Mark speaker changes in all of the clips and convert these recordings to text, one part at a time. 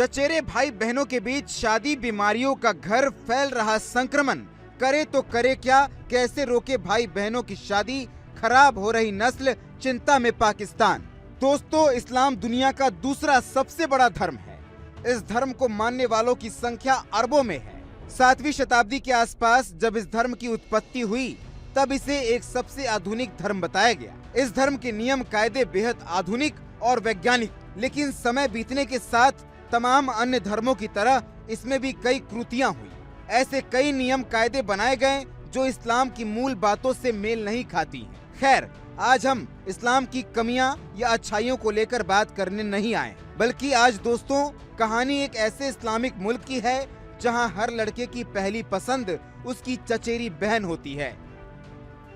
Speaker 1: चचेरे भाई बहनों के बीच शादी बीमारियों का घर, फैल रहा संक्रमण, करे तो करे क्या, कैसे रोके भाई बहनों की शादी, खराब हो रही नस्ल, चिंता में पाकिस्तान। दोस्तों, इस्लाम दुनिया का दूसरा सबसे बड़ा धर्म है। इस धर्म को मानने वालों की संख्या अरबों में है। 7वीं शताब्दी के आसपास जब इस धर्म की उत्पत्ति हुई तब इसे एक सबसे आधुनिक धर्म बताया गया। इस धर्म के नियम कायदे बेहद आधुनिक और वैज्ञानिक, लेकिन समय बीतने के साथ तमाम अन्य धर्मों की तरह इसमें भी कई त्रुटियां हुई। ऐसे कई नियम कायदे बनाए गए जो इस्लाम की मूल बातों से मेल नहीं खाती हैं। खैर, आज हम इस्लाम की कमियां या अच्छाइयों को लेकर बात करने नहीं आए, बल्कि आज दोस्तों कहानी एक ऐसे इस्लामिक मुल्क की है जहां हर लड़के की पहली पसंद उसकी चचेरी बहन होती है।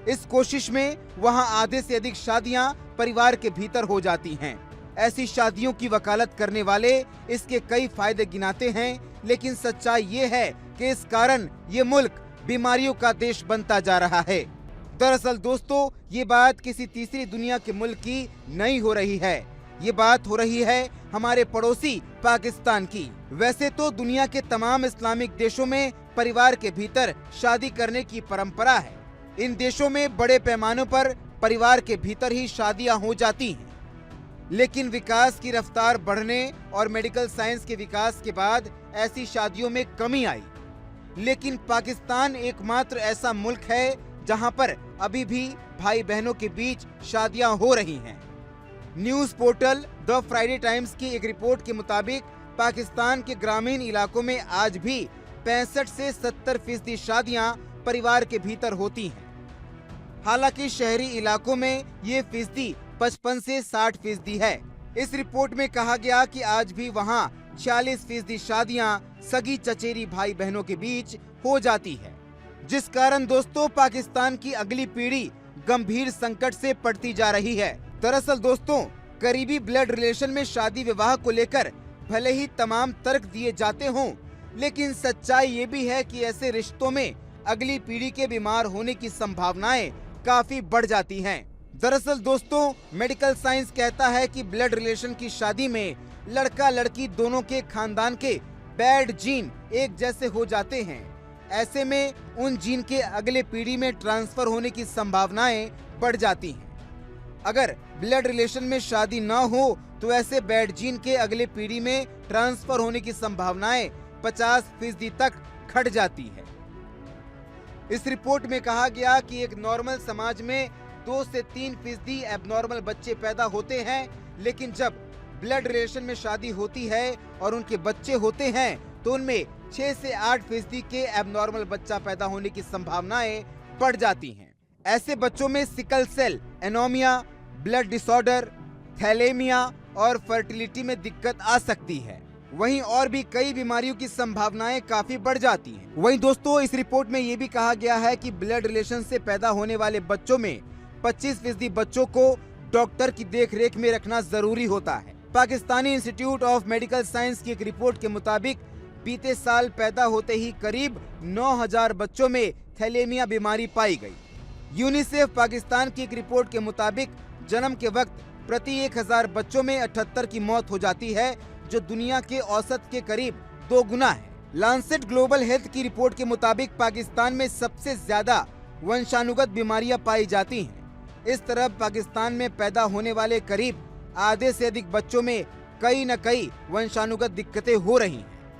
Speaker 1: इस कोशिश में वहां आधे से अधिक शादियां परिवार के भीतर हो जाती हैं। ऐसी शादियों की वकालत करने वाले इसके कई फायदे गिनाते हैं, लेकिन सच्चाई ये है कि इस कारण ये मुल्क बीमारियों का देश बनता जा रहा है। दरअसल दोस्तों, ये बात किसी तीसरी दुनिया के मुल्क की नहीं हो रही है, ये बात हो रही है हमारे पड़ोसी पाकिस्तान की। वैसे तो दुनिया के तमाम इस्लामिक देशों में परिवार के भीतर शादी करने की परंपरा है। इन देशों में बड़े पैमानों पर परिवार के भीतर ही शादियां हो जाती हैं, लेकिन विकास की रफ्तार बढ़ने और मेडिकल साइंस के विकास के बाद ऐसी शादियों में कमी आई। लेकिन पाकिस्तान एकमात्र ऐसा मुल्क है जहां पर अभी भी भाई बहनों के बीच शादियां हो रही हैं। News portal the Friday times की एक रिपोर्ट के मुताबिक पाकिस्तान के ग्रामीण इलाकों में आज भी 65 से 70% शादियां परिवार के भीतर होती हैं। हालांकि शहरी इलाकों में ये फीसदी 55 से 60% है। इस रिपोर्ट में कहा गया कि आज भी वहां 46% शादियां सगी चचेरी भाई बहनों के बीच हो जाती है, जिस कारण दोस्तों पाकिस्तान की अगली पीढ़ी गंभीर संकट से पड़ती जा रही है। दरअसल दोस्तों, करीबी ब्लड रिलेशन में शादी विवाह को लेकर भले ही तमाम तर्क दिए जाते हों, लेकिन सच्चाई ये भी है कि ऐसे रिश्तों में अगली पीढ़ी के बीमार होने की संभावनाएं काफी बढ़ जाती हैं। दरअसल दोस्तों, मेडिकल साइंस कहता है कि ब्लड रिलेशन की शादी में लड़का लड़की दोनों के खानदान के बैड जीन एक जैसे हो जाते हैं। ऐसे में उन जीन के अगले पीढ़ी में ट्रांसफर होने की संभावनाएं बढ़ जाती हैं। अगर ब्लड रिलेशन में शादी न हो तो ऐसे बैड जीन के अगले पीढ़ी में ट्रांसफर होने की संभावनाएं 50% तक घट जाती है। इस रिपोर्ट में कहा गया कि एक नॉर्मल समाज में 2 से 3% एबनॉर्मल बच्चे पैदा होते हैं, लेकिन जब ब्लड रिलेशन में शादी होती है और उनके बच्चे होते हैं तो उनमें 6 से 8% के एबनॉर्मल बच्चा पैदा होने की संभावनाएं बढ़ जाती हैं। ऐसे बच्चों में sickle cell anaemia, blood disorder, thalassaemia और फर्टिलिटी में दिक्कत आ सकती है। वहीं और भी कई बीमारियों की संभावनाएं काफी बढ़ जाती हैं। वहीं दोस्तों, इस रिपोर्ट में ये भी कहा गया है कि ब्लड रिलेशन से पैदा होने वाले बच्चों में 25% बच्चों को डॉक्टर की देखरेख में रखना जरूरी होता है। Pakistani institute of medical science की एक रिपोर्ट के मुताबिक बीते साल पैदा होते ही करीब 9000 बच्चों में थैलेमिया बीमारी पाई गई। यूनिसेफ पाकिस्तान की एक रिपोर्ट के मुताबिक जन्म के वक्त प्रति 1000 बच्चों में 78 की मौत हो जाती है, जो दुनिया के औसत के करीब 2 गुना है। लांसेट ग्लोबल हेल्थ की रिपोर्ट के मुताबिक पाकिस्तान में सबसे ज्यादा वंशानुगत बीमारियां पाई जाती हैं। इस तरह पाकिस्तान में पैदा होने वाले करीब आधे से अधिक बच्चों में कई न कई वंशानुगत दिक्कतें हो रही हैं।